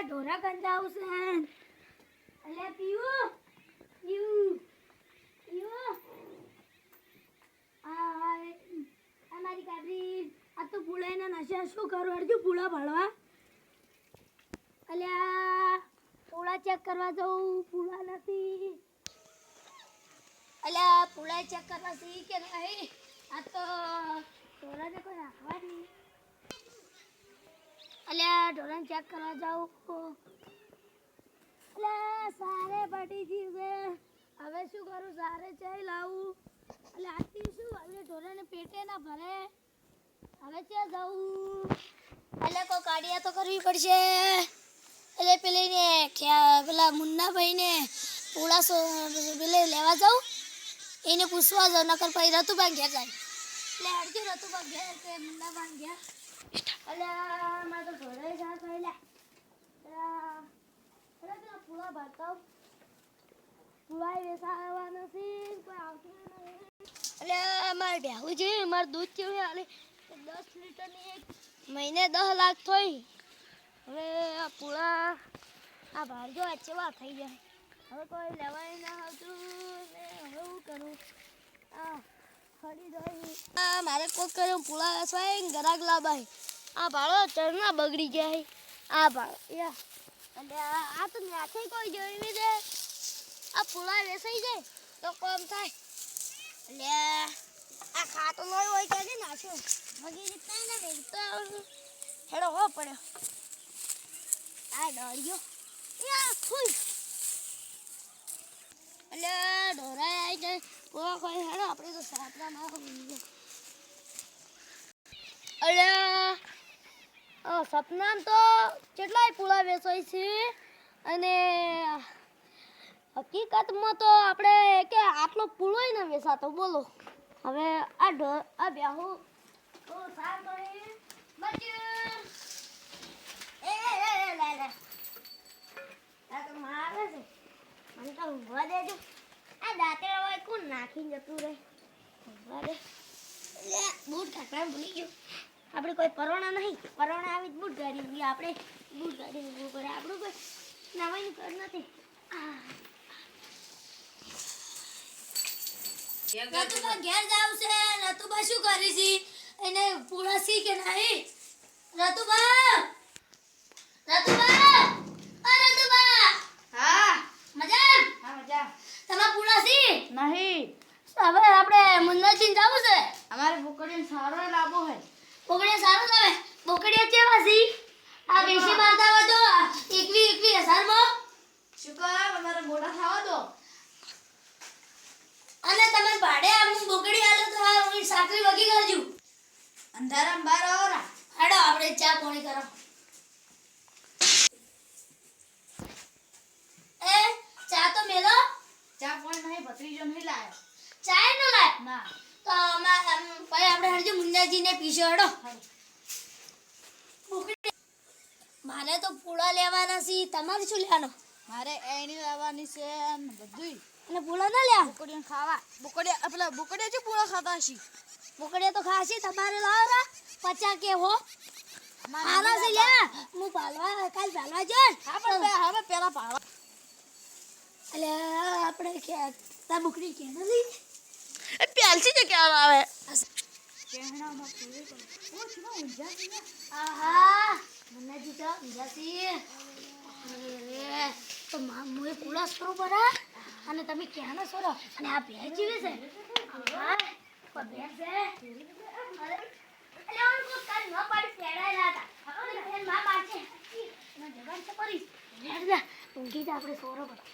ઢોરા કંજાવું છે અલ્યા પીવું પીવું પીવું આ મારી કાબરી આ તો પુળાઈના નશા શું કરું અડજો પુળા ભાળવા અલ્યા પુળા ચેક કરવા જાઉં પુળા નથી અલ્યા પુળા ચેક કરવા સી કે નહીં આ તો ઢોરાને કોઈ રાખવા નહીં અલ્યા ઢોરાને ચેક કરવા જાઉં અલ્યા સારે પડી ગઈ છે હવે શું કરું સારે ચાઈ લાવું એટલે આથી શું હવે ઢોરાને પેટે ના ભરે હવે ક્યાં જાઉં એટલે કોઈ કાઢિયા તો કરવી પડશે એટલે પેલીને પેલા મુન્નાભાઈને પુળા પેલે લેવા જાઉં એને પૂછવા જાઉં નકર પછી રતુબા ઘેર જાય એટલે અડજો રતુબા ઘેર કે મુન્નાબા ઘેર એટલે મારે તો ઘરે જા કહી લે પેલા પુળા ભરતા પુળા વેચાવા નથી કોઈ આવતું નહીં એટલે મારે બેહવું જોઈએ મારે દૂધ કેવું હાલે 10 લીટરની એક મહિને 10 લાખ થઈ હવે આ પુળા આ ભારજો અચેવા થઈ જાય હવે કોઈ લેવાય ના આવતું ને હવે હું કરું આ ખડી દઈ મારે કોઈ કર્યું પુળા વેચવાય ગરાક લાવાય આ ભાડો ચરના બગડી જાય આ ભાડો યા અને આ તો નાખે કોઈ જોઈ દે આ પુળા વેચાઈ જાય તો કોમ થાય એટલે આ ખાતો લોય હોય કે નાખ્યો મગી રીતના ને વેચતો હેડો હો પડ્યો આ ડળ્યો યા ફૂલ એટલે ઢોરાય આવી જાય પુળા કોઈ હેડો આપણે તો સાપડામાં હોય એટલે સપનામ તો કેટલાય પુળા વેચાય છે અને હકીકતમાં તો આપણે કે આટલો પુળોય ન વેચાતો બોલો હવે આ બેહુ તો સાર કરી બચ્યું એ લે આ તો મારે છે મને તો ઊંઘવા દેજો આ દાંતેડા હોય કોણ નાખીને જતું રહે ઊંઘવા દે લે બૂટ કાઢવા ભૂલી ગયો આપણે કોઈ પરોણા નહીં પરોણા આવી જ બૂટ ગાડી આપણે બૂટ ગાડી ઊભું કરે આપણું કોઈ નવાઈનું ઘર નથી રતુબા ઘેર જાવ છે રતુબા શું કરી છે એને પૂળા સી કે નહીં રતુબા હા મજા તમાર પૂળા સી નહીં હવે આપણે મુન્નાજીને જાવું છે અમારે બોકડીને સારો લાવો હે બોકડીયા સારું આવે બોકડીયા કેવા સી આ બેસી મારતા હોય તો 21,000 માં શું કર અમારે મોટા થવા દો અને તમે ભાડે આમ બોકડી આલો તો આ હું સાકરી વગી કરજો અંધારામ બાર આવરા હેડો આપણે ચા પાણી કરો એ ચા તો મેલો ચા પણ નહીં ભત્રીજો નહીં લાયો ચા ન લાય ના તો ભાઈ આપણે હરજો મુન્નાજીને પીછો હેડો બોકડી મારે તો પૂળા લેવાના છે તમારે શું લેવાનો મારે એની લાવવાની છે ને બધુંય અને પૂળા ના લ્યા બોકડીને ખાવા બોકડીયા પેલા બોકડીયા છે પૂળા ખાતા છે બોકડીયા તો ખાસી તમારે લાવરા 50 કે હો મારા છે લ્યા હું પાલવા કાલ પાલવા જઈ આપણે હવે પેલા પાડવા એટલે આપણે કે તા બોકડી કે નથી એ પ્યાલસી જ કેમ આવે કેહણામાં પૂરી કરો ઓ છનો ઊંઝા છે આહા મન્નાજી તો ઊંઝા છે અરે તો મોએ પૂળા સરો બરા અને તમે ક્યાં ના સરો અને આ ભેજ જીવે છે હા કોઈ ભેજ છે અરે ઓન કો કાલ ન પાડી પેડાયેલા હતા અને બેન માં પાડશે ના જવાન છે પરી ઊંઘી જ આપણે સોરો બરા